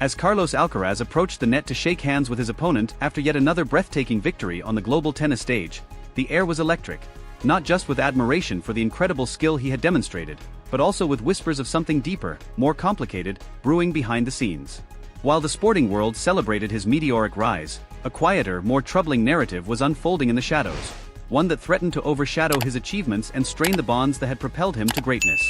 As Carlos Alcaraz approached the net to shake hands with his opponent after yet another breathtaking victory on the global tennis stage, the air was electric, not just with admiration for the incredible skill he had demonstrated, but also with whispers of something deeper, more complicated, brewing behind the scenes. While the sporting world celebrated his meteoric rise, a quieter, more troubling narrative was unfolding in the shadows, one that threatened to overshadow his achievements and strain the bonds that had propelled him to greatness.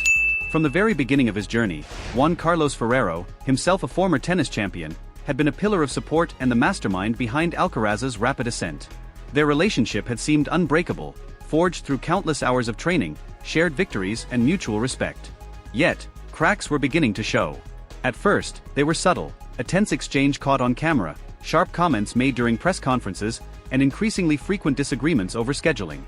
From the very beginning of his journey, Juan Carlos Ferrero, himself a former tennis champion, had been a pillar of support and the mastermind behind Alcaraz's rapid ascent. Their relationship had seemed unbreakable, forged through countless hours of training, shared victories and mutual respect. Yet, cracks were beginning to show. At first, they were subtle, a tense exchange caught on camera, sharp comments made during press conferences, and increasingly frequent disagreements over scheduling.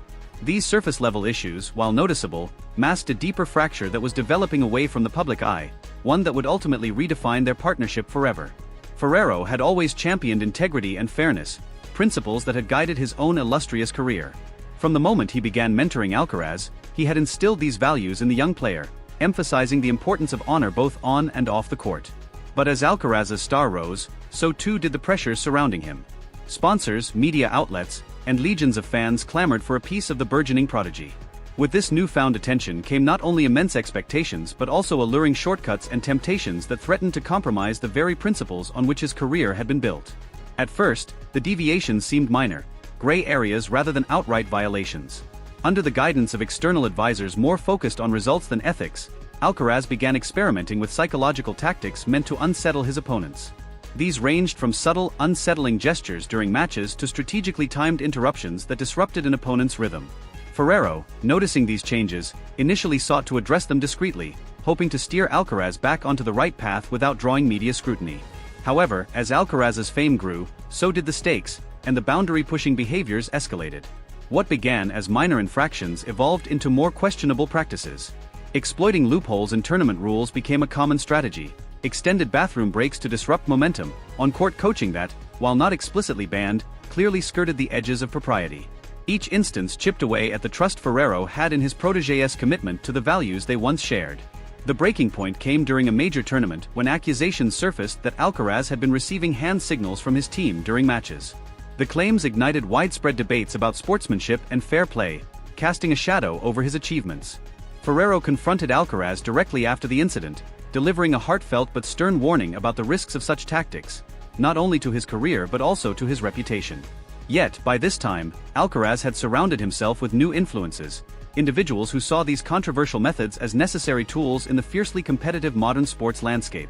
These surface-level issues, while noticeable, masked a deeper fracture that was developing away from the public eye, one that would ultimately redefine their partnership forever. Ferrero had always championed integrity and fairness, principles that had guided his own illustrious career. From the moment he began mentoring Alcaraz, he had instilled these values in the young player, emphasizing the importance of honor both on and off the court. But as Alcaraz's star rose, so too did the pressures surrounding him. Sponsors, media outlets, and legions of fans clamored for a piece of the burgeoning prodigy. With this newfound attention came not only immense expectations but also alluring shortcuts and temptations that threatened to compromise the very principles on which his career had been built. At first, the deviations seemed minor, gray areas rather than outright violations. Under the guidance of external advisors more focused on results than ethics, Alcaraz began experimenting with psychological tactics meant to unsettle his opponents. These ranged from subtle, unsettling gestures during matches to strategically timed interruptions that disrupted an opponent's rhythm. Ferrero, noticing these changes, initially sought to address them discreetly, hoping to steer Alcaraz back onto the right path without drawing media scrutiny. However, as Alcaraz's fame grew, so did the stakes, and the boundary-pushing behaviors escalated. What began as minor infractions evolved into more questionable practices. Exploiting loopholes in tournament rules became a common strategy. Extended bathroom breaks to disrupt momentum, on-court coaching that, while not explicitly banned, clearly skirted the edges of propriety. Each instance chipped away at the trust Ferrero had in his protégé's commitment to the values they once shared. The breaking point came during a major tournament when accusations surfaced that Alcaraz had been receiving hand signals from his team during matches. The claims ignited widespread debates about sportsmanship and fair play, casting a shadow over his achievements. Ferrero confronted Alcaraz directly after the incident, delivering a heartfelt but stern warning about the risks of such tactics, not only to his career but also to his reputation. Yet, by this time, Alcaraz had surrounded himself with new influences, individuals who saw these controversial methods as necessary tools in the fiercely competitive modern sports landscape.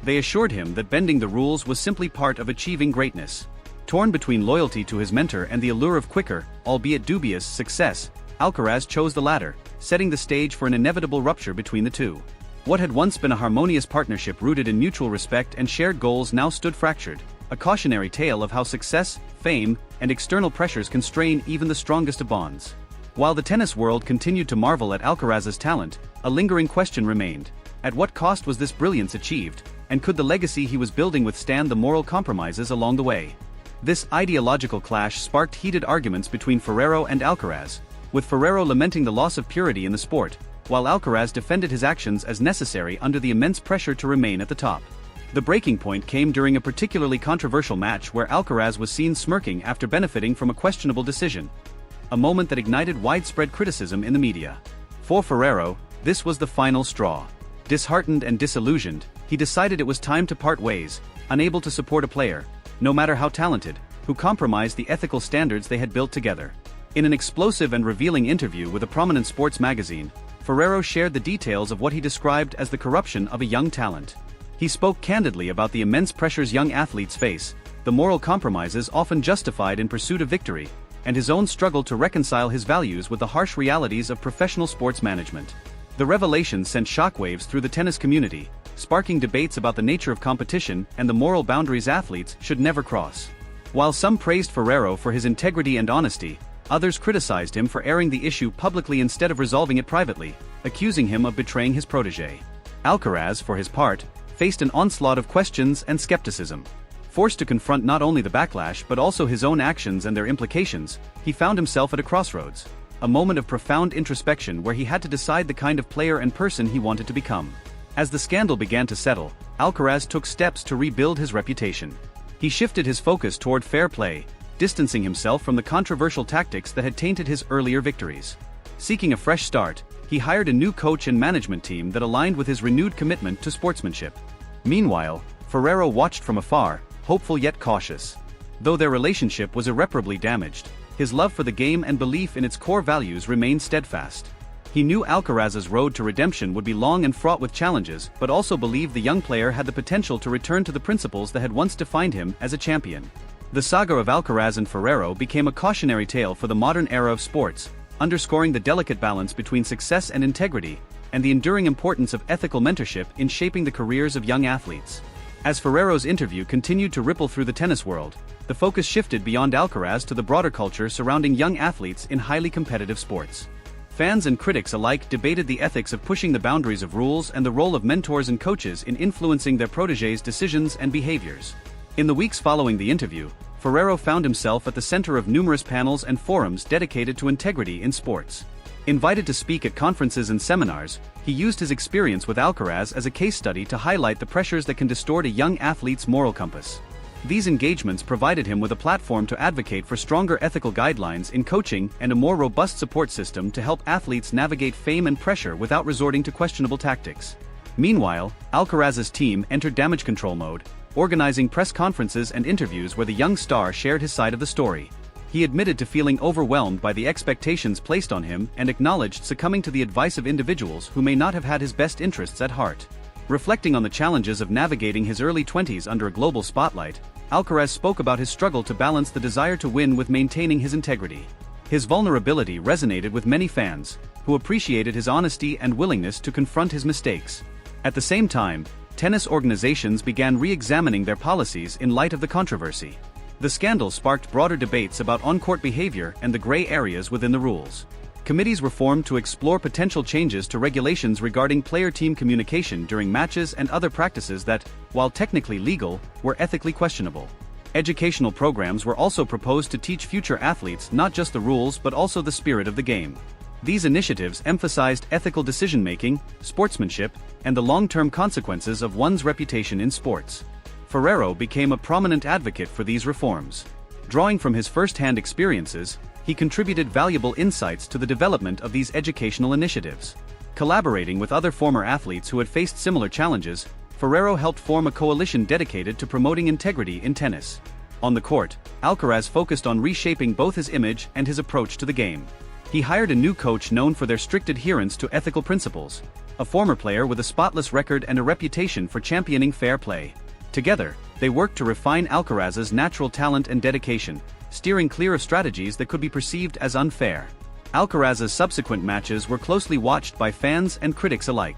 They assured him that bending the rules was simply part of achieving greatness. Torn between loyalty to his mentor and the allure of quicker, albeit dubious, success, Alcaraz chose the latter, setting the stage for an inevitable rupture between the two. What had once been a harmonious partnership rooted in mutual respect and shared goals now stood fractured, a cautionary tale of how success, fame, and external pressures can strain even the strongest of bonds. While the tennis world continued to marvel at Alcaraz's talent, a lingering question remained. At what cost was this brilliance achieved, and could the legacy he was building withstand the moral compromises along the way? This ideological clash sparked heated arguments between Ferrero and Alcaraz, with Ferrero lamenting the loss of purity in the sport, while Alcaraz defended his actions as necessary under the immense pressure to remain at the top. The breaking point came during a particularly controversial match where Alcaraz was seen smirking after benefiting from a questionable decision, a moment that ignited widespread criticism in the media. For Ferrero, this was the final straw. Disheartened and disillusioned, he decided it was time to part ways, unable to support a player, no matter how talented, who compromised the ethical standards they had built together. In an explosive and revealing interview with a prominent sports magazine, Ferrero shared the details of what he described as the corruption of a young talent. He spoke candidly about the immense pressures young athletes face, the moral compromises often justified in pursuit of victory, and his own struggle to reconcile his values with the harsh realities of professional sports management. The revelation sent shockwaves through the tennis community, sparking debates about the nature of competition and the moral boundaries athletes should never cross. While some praised Ferrero for his integrity and honesty, others criticized him for airing the issue publicly instead of resolving it privately, accusing him of betraying his protégé. Alcaraz, for his part, faced an onslaught of questions and skepticism. Forced to confront not only the backlash but also his own actions and their implications, he found himself at a crossroads, a moment of profound introspection where he had to decide the kind of player and person he wanted to become. As the scandal began to settle, Alcaraz took steps to rebuild his reputation. He shifted his focus toward fair play, distancing himself from the controversial tactics that had tainted his earlier victories. Seeking a fresh start, he hired a new coach and management team that aligned with his renewed commitment to sportsmanship. Meanwhile, Ferrero watched from afar, hopeful yet cautious. Though their relationship was irreparably damaged, his love for the game and belief in its core values remained steadfast. He knew Alcaraz's road to redemption would be long and fraught with challenges, but also believed the young player had the potential to return to the principles that had once defined him as a champion. The saga of Alcaraz and Ferrero became a cautionary tale for the modern era of sports, underscoring the delicate balance between success and integrity, and the enduring importance of ethical mentorship in shaping the careers of young athletes. As Ferrero's interview continued to ripple through the tennis world, the focus shifted beyond Alcaraz to the broader culture surrounding young athletes in highly competitive sports. Fans and critics alike debated the ethics of pushing the boundaries of rules and the role of mentors and coaches in influencing their protégés' decisions and behaviors. In the weeks following the interview, Ferrero found himself at the center of numerous panels and forums dedicated to integrity in sports. Invited to speak at conferences and seminars, he used his experience with Alcaraz as a case study to highlight the pressures that can distort a young athlete's moral compass. These engagements provided him with a platform to advocate for stronger ethical guidelines in coaching and a more robust support system to help athletes navigate fame and pressure without resorting to questionable tactics. Meanwhile, Alcaraz's team entered damage control mode, organizing press conferences and interviews where the young star shared his side of the story. He admitted to feeling overwhelmed by the expectations placed on him and acknowledged succumbing to the advice of individuals who may not have had his best interests at heart. Reflecting on the challenges of navigating his early 20s under a global spotlight, Alcaraz spoke about his struggle to balance the desire to win with maintaining his integrity. His vulnerability resonated with many fans, who appreciated his honesty and willingness to confront his mistakes. At the same time, tennis organizations began re-examining their policies in light of the controversy. The scandal sparked broader debates about on-court behavior and the gray areas within the rules. Committees were formed to explore potential changes to regulations regarding player-team communication during matches and other practices that, while technically legal, were ethically questionable. Educational programs were also proposed to teach future athletes not just the rules but also the spirit of the game. These initiatives emphasized ethical decision-making, sportsmanship, and the long-term consequences of one's reputation in sports. Ferrero became a prominent advocate for these reforms. Drawing from his first-hand experiences, he contributed valuable insights to the development of these educational initiatives. Collaborating with other former athletes who had faced similar challenges, Ferrero helped form a coalition dedicated to promoting integrity in tennis. On the court, Alcaraz focused on reshaping both his image and his approach to the game. He hired a new coach known for their strict adherence to ethical principles, a former player with a spotless record and a reputation for championing fair play. Together, they worked to refine Alcaraz's natural talent and dedication, steering clear of strategies that could be perceived as unfair. Alcaraz's subsequent matches were closely watched by fans and critics alike.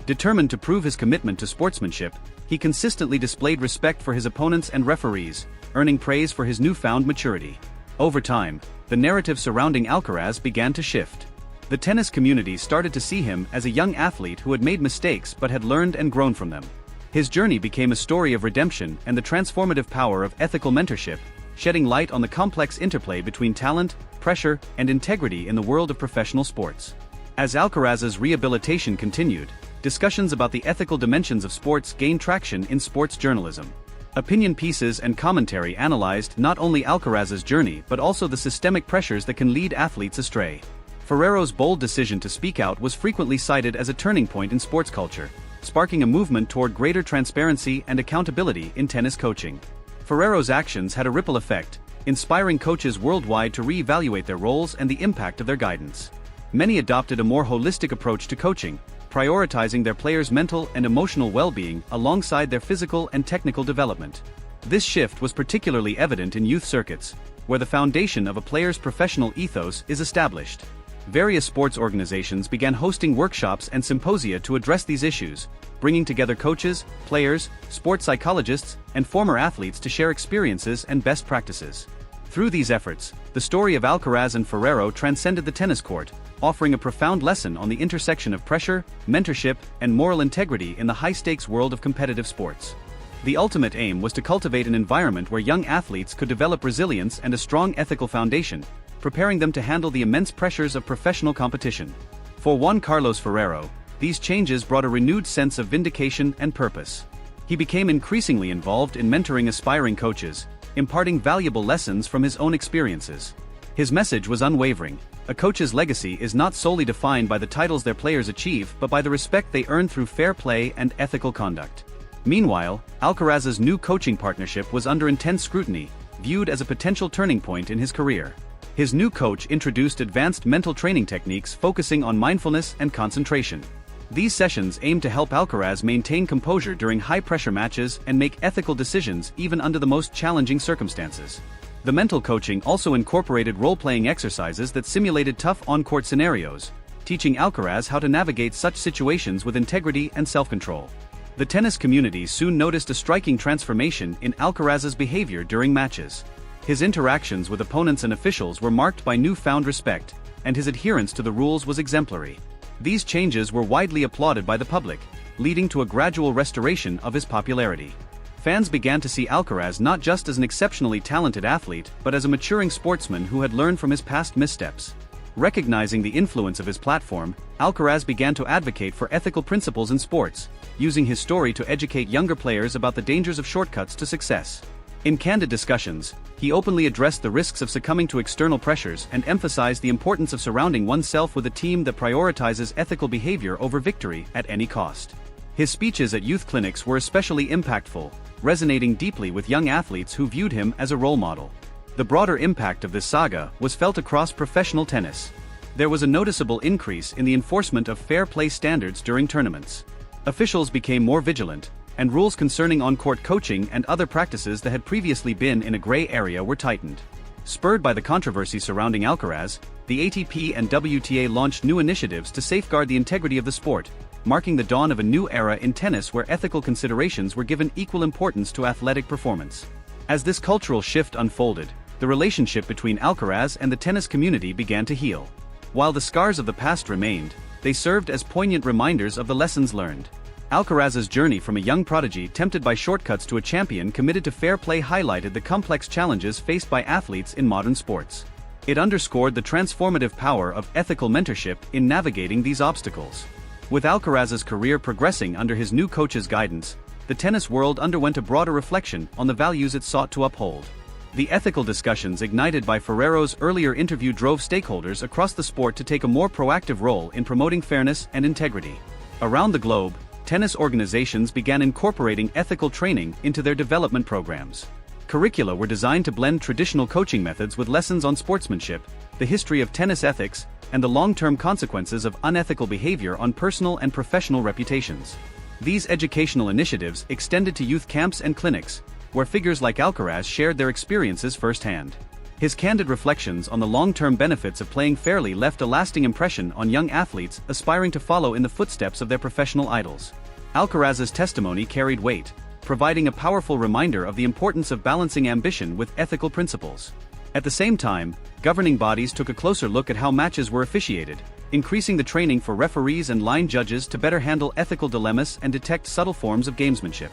Determined to prove his commitment to sportsmanship, he consistently displayed respect for his opponents and referees, earning praise for his newfound maturity. Over time, the narrative surrounding Alcaraz began to shift. The tennis community started to see him as a young athlete who had made mistakes but had learned and grown from them. His journey became a story of redemption and the transformative power of ethical mentorship, shedding light on the complex interplay between talent, pressure, and integrity in the world of professional sports. As Alcaraz's rehabilitation continued, discussions about the ethical dimensions of sports gained traction in sports journalism. Opinion pieces and commentary analyzed not only Alcaraz's journey but also the systemic pressures that can lead athletes astray. Ferrero's bold decision to speak out was frequently cited as a turning point in sports culture, sparking a movement toward greater transparency and accountability in tennis coaching. Ferrero's actions had a ripple effect, inspiring coaches worldwide to re-evaluate their roles and the impact of their guidance. Many adopted a more holistic approach to coaching, prioritizing their players' mental and emotional well-being alongside their physical and technical development. This shift was particularly evident in youth circuits, where the foundation of a player's professional ethos is established. Various sports organizations began hosting workshops and symposia to address these issues, bringing together coaches, players, sports psychologists, and former athletes to share experiences and best practices. Through these efforts, the story of Alcaraz and Ferrero transcended the tennis court, offering a profound lesson on the intersection of pressure, mentorship, and moral integrity in the high-stakes world of competitive sports. The ultimate aim was to cultivate an environment where young athletes could develop resilience and a strong ethical foundation, preparing them to handle the immense pressures of professional competition. For Juan Carlos Ferrero, These changes brought a renewed sense of vindication and purpose. He became increasingly involved in mentoring aspiring coaches, imparting valuable lessons from his own experiences. His message was unwavering: a coach's legacy is not solely defined by the titles their players achieve but by the respect they earn through fair play and ethical conduct. Meanwhile, Alcaraz's new coaching partnership was under intense scrutiny, viewed as a potential turning point in his career. His new coach introduced advanced mental training techniques focusing on mindfulness and concentration. These sessions aimed to help Alcaraz maintain composure during high-pressure matches and make ethical decisions even under the most challenging circumstances. The mental coaching also incorporated role-playing exercises that simulated tough on-court scenarios, teaching Alcaraz how to navigate such situations with integrity and self-control. The tennis community soon noticed a striking transformation in Alcaraz's behavior during matches. His interactions with opponents and officials were marked by newfound respect, and his adherence to the rules was exemplary. These changes were widely applauded by the public, leading to a gradual restoration of his popularity. Fans began to see Alcaraz not just as an exceptionally talented athlete but as a maturing sportsman who had learned from his past missteps. Recognizing the influence of his platform, Alcaraz began to advocate for ethical principles in sports, using his story to educate younger players about the dangers of shortcuts to success. In candid discussions, he openly addressed the risks of succumbing to external pressures and emphasized the importance of surrounding oneself with a team that prioritizes ethical behavior over victory at any cost. His speeches at youth clinics were especially impactful, resonating deeply with young athletes who viewed him as a role model. The broader impact of this saga was felt across professional tennis. There was a noticeable increase in the enforcement of fair play standards during tournaments. Officials became more vigilant, and rules concerning on-court coaching and other practices that had previously been in a gray area were tightened. Spurred by the controversy surrounding Alcaraz, the ATP and WTA launched new initiatives to safeguard the integrity of the sport, marking the dawn of a new era in tennis where ethical considerations were given equal importance to athletic performance. As this cultural shift unfolded, the relationship between Alcaraz and the tennis community began to heal. While the scars of the past remained, they served as poignant reminders of the lessons learned. Alcaraz's journey from a young prodigy tempted by shortcuts to a champion committed to fair play highlighted the complex challenges faced by athletes in modern sports. It underscored the transformative power of ethical mentorship in navigating these obstacles. With Alcaraz's career progressing under his new coach's guidance, the tennis world underwent a broader reflection on the values it sought to uphold. The ethical discussions ignited by Ferrero's earlier interview drove stakeholders across the sport to take a more proactive role in promoting fairness and integrity. Around the globe, tennis organizations began incorporating ethical training into their development programs. Curricula were designed to blend traditional coaching methods with lessons on sportsmanship, the history of tennis ethics, and the long-term consequences of unethical behavior on personal and professional reputations. These educational initiatives extended to youth camps and clinics, where figures like Alcaraz shared their experiences firsthand. His candid reflections on the long-term benefits of playing fairly left a lasting impression on young athletes aspiring to follow in the footsteps of their professional idols. Alcaraz's testimony carried weight, providing a powerful reminder of the importance of balancing ambition with ethical principles. At the same time, governing bodies took a closer look at how matches were officiated, increasing the training for referees and line judges to better handle ethical dilemmas and detect subtle forms of gamesmanship.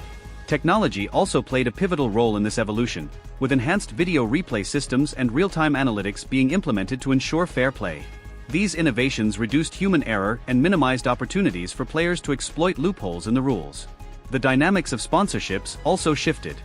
Technology also played a pivotal role in this evolution, with enhanced video replay systems and real-time analytics being implemented to ensure fair play. These innovations reduced human error and minimized opportunities for players to exploit loopholes in the rules. The dynamics of sponsorships also shifted.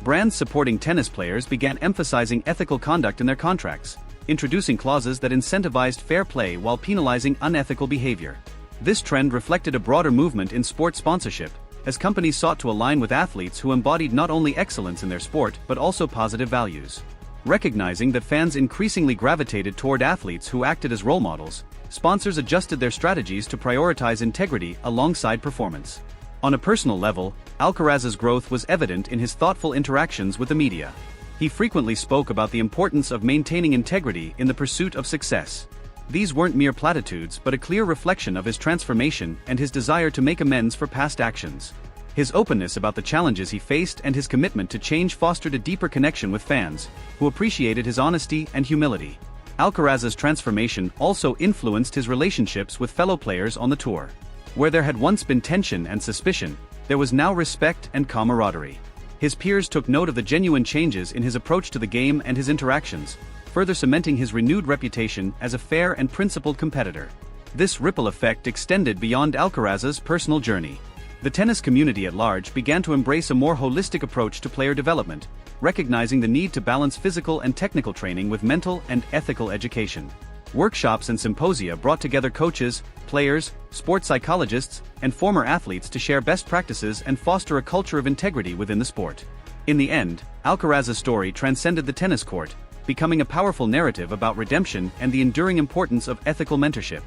Brands supporting tennis players began emphasizing ethical conduct in their contracts, introducing clauses that incentivized fair play while penalizing unethical behavior. This trend reflected a broader movement in sports sponsorship, as companies sought to align with athletes who embodied not only excellence in their sport but also positive values. Recognizing that fans increasingly gravitated toward athletes who acted as role models, sponsors adjusted their strategies to prioritize integrity alongside performance. On a personal level, Alcaraz's growth was evident in his thoughtful interactions with the media. He frequently spoke about the importance of maintaining integrity in the pursuit of success. These weren't mere platitudes but a clear reflection of his transformation and his desire to make amends for past actions. His openness about the challenges he faced and his commitment to change fostered a deeper connection with fans, who appreciated his honesty and humility. Alcaraz's transformation also influenced his relationships with fellow players on the tour. Where there had once been tension and suspicion, there was now respect and camaraderie. His peers took note of the genuine changes in his approach to the game and his interactions, further cementing his renewed reputation as a fair and principled competitor. This ripple effect extended beyond Alcaraz's personal journey. The tennis community at large began to embrace a more holistic approach to player development, recognizing the need to balance physical and technical training with mental and ethical education. Workshops and symposia brought together coaches, players, sports psychologists, and former athletes to share best practices and foster a culture of integrity within the sport. In the end, Alcaraz's story transcended the tennis court, becoming a powerful narrative about redemption and the enduring importance of ethical mentorship.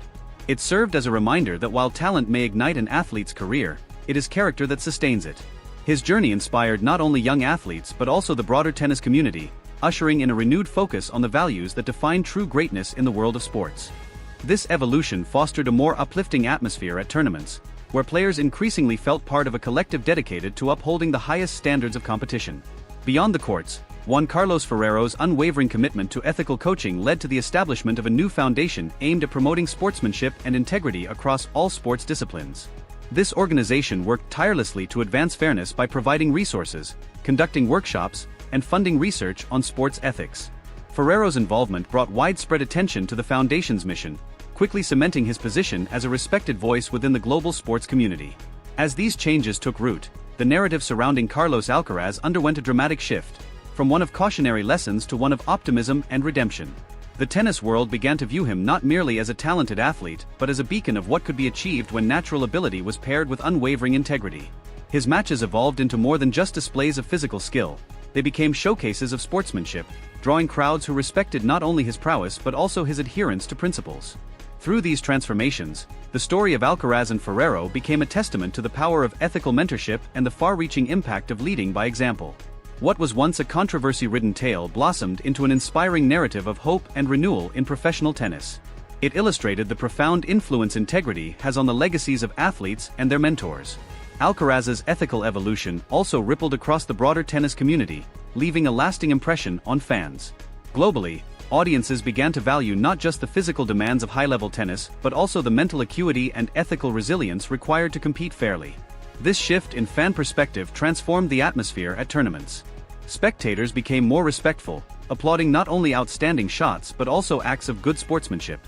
It served as a reminder that while talent may ignite an athlete's career, it is character that sustains it. His journey inspired not only young athletes but also the broader tennis community, ushering in a renewed focus on the values that define true greatness in the world of sports. This evolution fostered a more uplifting atmosphere at tournaments, where players increasingly felt part of a collective dedicated to upholding the highest standards of competition. Beyond the courts, Juan Carlos Ferrero's unwavering commitment to ethical coaching led to the establishment of a new foundation aimed at promoting sportsmanship and integrity across all sports disciplines. This organization worked tirelessly to advance fairness by providing resources, conducting workshops, and funding research on sports ethics. Ferrero's involvement brought widespread attention to the foundation's mission, quickly cementing his position as a respected voice within the global sports community. As these changes took root, the narrative surrounding Carlos Alcaraz underwent a dramatic shift, from one of cautionary lessons to one of optimism and redemption. The tennis world began to view him not merely as a talented athlete, but as a beacon of what could be achieved when natural ability was paired with unwavering integrity. His matches evolved into more than just displays of physical skill. They became showcases of sportsmanship, drawing crowds who respected not only his prowess but also his adherence to principles. Through these transformations, the story of Alcaraz and Ferrero became a testament to the power of ethical mentorship and the far-reaching impact of leading by example. What was once a controversy-ridden tale blossomed into an inspiring narrative of hope and renewal in professional tennis. It illustrated the profound influence integrity has on the legacies of athletes and their mentors. Alcaraz's ethical evolution also rippled across the broader tennis community, leaving a lasting impression on fans. Globally, audiences began to value not just the physical demands of high-level tennis but also the mental acuity and ethical resilience required to compete fairly. This shift in fan perspective transformed the atmosphere at tournaments. Spectators became more respectful, applauding not only outstanding shots but also acts of good sportsmanship.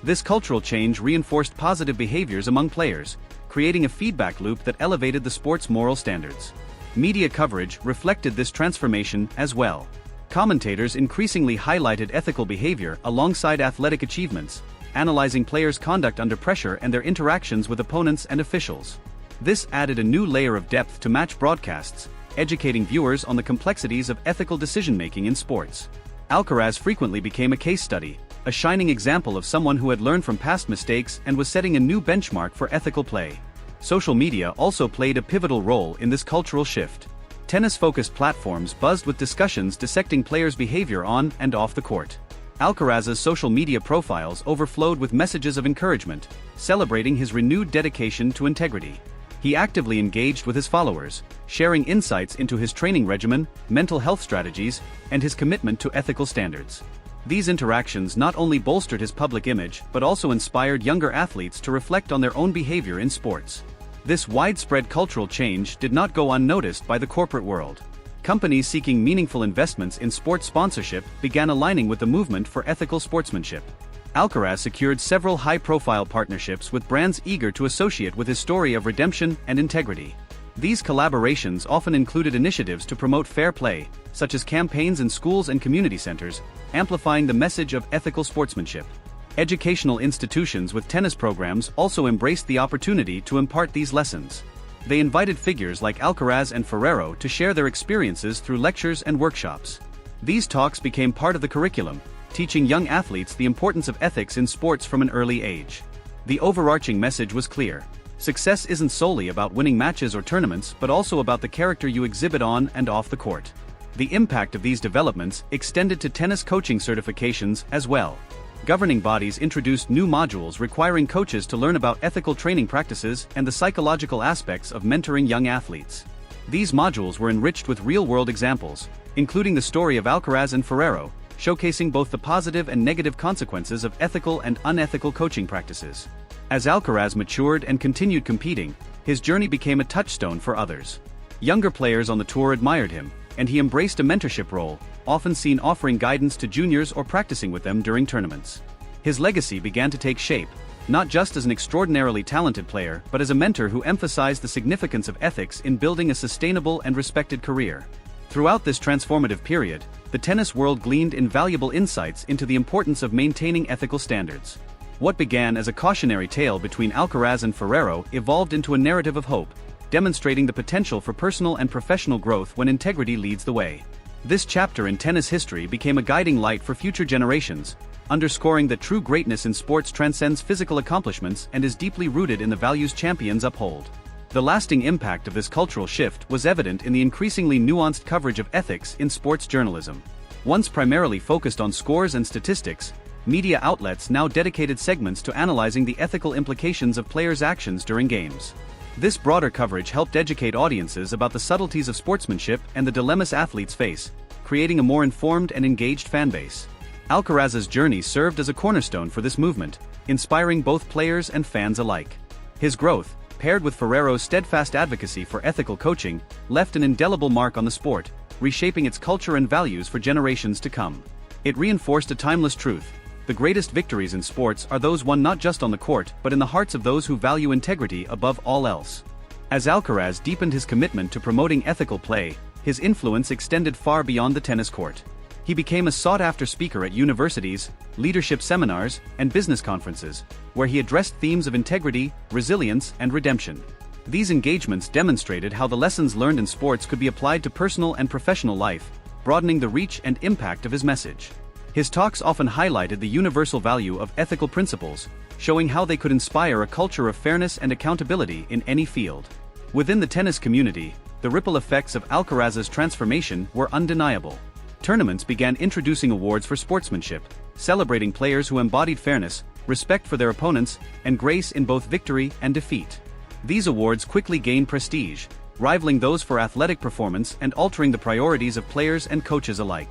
This cultural change reinforced positive behaviors among players, creating a feedback loop that elevated the sport's moral standards. Media coverage reflected this transformation as well. Commentators increasingly highlighted ethical behavior alongside athletic achievements, analyzing players' conduct under pressure and their interactions with opponents and officials. This added a new layer of depth to match broadcasts, educating viewers on the complexities of ethical decision-making in sports. Alcaraz frequently became a case study, a shining example of someone who had learned from past mistakes and was setting a new benchmark for ethical play. Social media also played a pivotal role in this cultural shift. Tennis-focused platforms buzzed with discussions dissecting players' behavior on and off the court. Alcaraz's social media profiles overflowed with messages of encouragement, celebrating his renewed dedication to integrity. He actively engaged with his followers, sharing insights into his training regimen, mental health strategies, and his commitment to ethical standards. These interactions not only bolstered his public image but also inspired younger athletes to reflect on their own behavior in sports. This widespread cultural change did not go unnoticed by the corporate world. Companies seeking meaningful investments in sports sponsorship began aligning with the movement for ethical sportsmanship. Alcaraz secured several high-profile partnerships with brands eager to associate with his story of redemption and integrity. These collaborations often included initiatives to promote fair play, such as campaigns in schools and community centers, amplifying the message of ethical sportsmanship. Educational institutions with tennis programs also embraced the opportunity to impart these lessons. They invited figures like Alcaraz and Ferrero to share their experiences through lectures and workshops. These talks became part of the curriculum, teaching young athletes the importance of ethics in sports from an early age. The overarching message was clear. Success isn't solely about winning matches or tournaments but also about the character you exhibit on and off the court. The impact of these developments extended to tennis coaching certifications as well. Governing bodies introduced new modules requiring coaches to learn about ethical training practices and the psychological aspects of mentoring young athletes. These modules were enriched with real-world examples, including the story of Alcaraz and Ferrero, showcasing both the positive and negative consequences of ethical and unethical coaching practices. As Alcaraz matured and continued competing, his journey became a touchstone for others. Younger players on the tour admired him, and he embraced a mentorship role, often seen offering guidance to juniors or practicing with them during tournaments. His legacy began to take shape, not just as an extraordinarily talented player but as a mentor who emphasized the significance of ethics in building a sustainable and respected career. Throughout this transformative period, the tennis world gleaned invaluable insights into the importance of maintaining ethical standards. What began as a cautionary tale between Alcaraz and Ferrero evolved into a narrative of hope, demonstrating the potential for personal and professional growth when integrity leads the way. This chapter in tennis history became a guiding light for future generations, underscoring that true greatness in sports transcends physical accomplishments and is deeply rooted in the values champions uphold. The lasting impact of this cultural shift was evident in the increasingly nuanced coverage of ethics in sports journalism. Once primarily focused on scores and statistics, media outlets now dedicated segments to analyzing the ethical implications of players' actions during games. This broader coverage helped educate audiences about the subtleties of sportsmanship and the dilemmas athletes face, creating a more informed and engaged fanbase. Alcaraz's journey served as a cornerstone for this movement, inspiring both players and fans alike. His growth, paired with Ferrero's steadfast advocacy for ethical coaching, left an indelible mark on the sport, reshaping its culture and values for generations to come. It reinforced a timeless truth: the greatest victories in sports are those won not just on the court but in the hearts of those who value integrity above all else. As Alcaraz deepened his commitment to promoting ethical play, his influence extended far beyond the tennis court. He became a sought-after speaker at universities, leadership seminars, and business conferences, where he addressed themes of integrity, resilience, and redemption. These engagements demonstrated how the lessons learned in sports could be applied to personal and professional life, broadening the reach and impact of his message. His talks often highlighted the universal value of ethical principles, showing how they could inspire a culture of fairness and accountability in any field. Within the tennis community, the ripple effects of Alcaraz's transformation were undeniable. Tournaments began introducing awards for sportsmanship, celebrating players who embodied fairness, respect for their opponents, and grace in both victory and defeat. These awards quickly gained prestige, rivaling those for athletic performance and altering the priorities of players and coaches alike.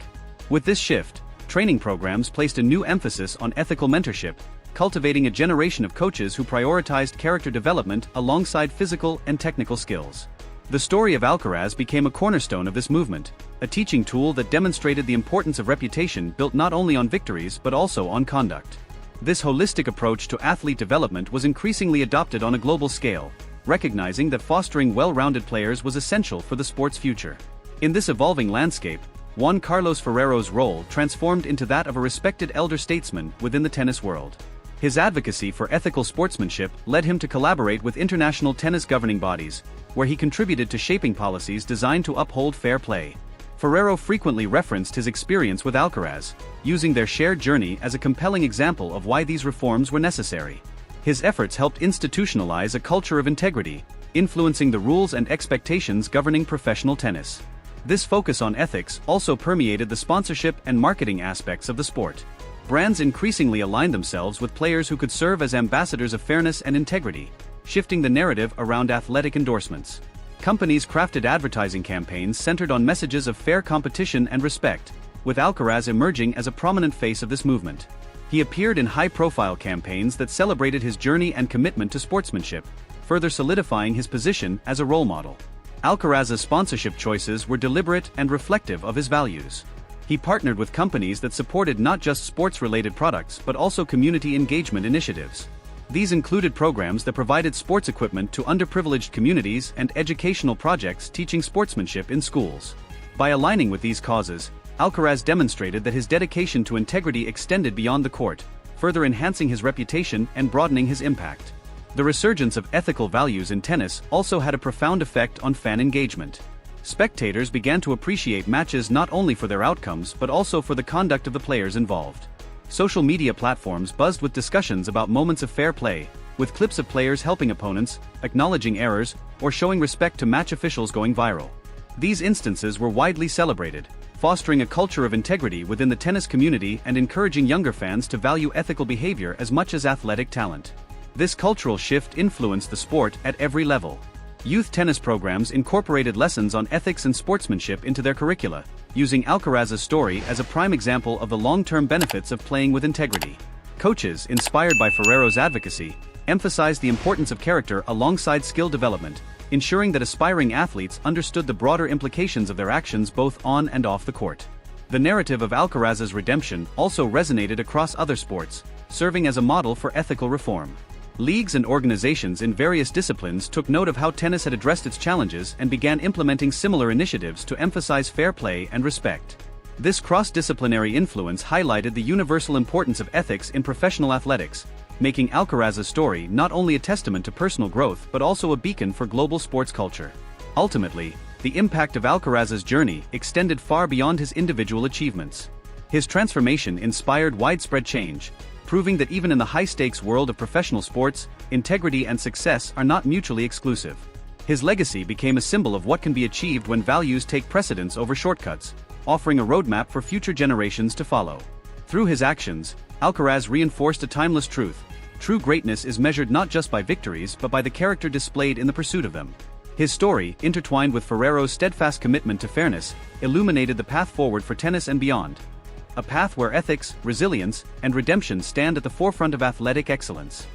With this shift, training programs placed a new emphasis on ethical mentorship, cultivating a generation of coaches who prioritized character development alongside physical and technical skills. The story of Alcaraz became a cornerstone of this movement, a teaching tool that demonstrated the importance of reputation built not only on victories but also on conduct. This holistic approach to athlete development was increasingly adopted on a global scale, recognizing that fostering well-rounded players was essential for the sport's future. In this evolving landscape, Juan Carlos Ferrero's role transformed into that of a respected elder statesman within the tennis world. His advocacy for ethical sportsmanship led him to collaborate with international tennis governing bodies, where he contributed to shaping policies designed to uphold fair play. Ferrero frequently referenced his experience with Alcaraz, using their shared journey as a compelling example of why these reforms were necessary. His efforts helped institutionalize a culture of integrity, influencing the rules and expectations governing professional tennis. This focus on ethics also permeated the sponsorship and marketing aspects of the sport. Brands increasingly aligned themselves with players who could serve as ambassadors of fairness and integrity, shifting the narrative around athletic endorsements. Companies crafted advertising campaigns centered on messages of fair competition and respect, with Alcaraz emerging as a prominent face of this movement. He appeared in high-profile campaigns that celebrated his journey and commitment to sportsmanship, further solidifying his position as a role model. Alcaraz's sponsorship choices were deliberate and reflective of his values. He partnered with companies that supported not just sports-related products but also community engagement initiatives. These included programs that provided sports equipment to underprivileged communities and educational projects teaching sportsmanship in schools. By aligning with these causes, Alcaraz demonstrated that his dedication to integrity extended beyond the court, further enhancing his reputation and broadening his impact. The resurgence of ethical values in tennis also had a profound effect on fan engagement. Spectators began to appreciate matches not only for their outcomes but also for the conduct of the players involved. Social media platforms buzzed with discussions about moments of fair play, with clips of players helping opponents, acknowledging errors, or showing respect to match officials going viral. These instances were widely celebrated, fostering a culture of integrity within the tennis community and encouraging younger fans to value ethical behavior as much as athletic talent. This cultural shift influenced the sport at every level. Youth tennis programs incorporated lessons on ethics and sportsmanship into their curricula, using Alcaraz's story as a prime example of the long-term benefits of playing with integrity. Coaches, inspired by Ferrero's advocacy, emphasized the importance of character alongside skill development, ensuring that aspiring athletes understood the broader implications of their actions both on and off the court. The narrative of Alcaraz's redemption also resonated across other sports, serving as a model for ethical reform. Leagues and organizations in various disciplines took note of how tennis had addressed its challenges and began implementing similar initiatives to emphasize fair play and respect. This cross-disciplinary influence highlighted the universal importance of ethics in professional athletics, making Alcaraz's story not only a testament to personal growth but also a beacon for global sports culture. Ultimately, the impact of Alcaraz's journey extended far beyond his individual achievements. His transformation inspired widespread change, proving that even in the high-stakes world of professional sports, integrity and success are not mutually exclusive. His legacy became a symbol of what can be achieved when values take precedence over shortcuts, offering a roadmap for future generations to follow. Through his actions, Alcaraz reinforced a timeless truth: true greatness is measured not just by victories but by the character displayed in the pursuit of them. His story, intertwined with Ferrero's steadfast commitment to fairness, illuminated the path forward for tennis and beyond. A path where ethics, resilience, and redemption stand at the forefront of athletic excellence.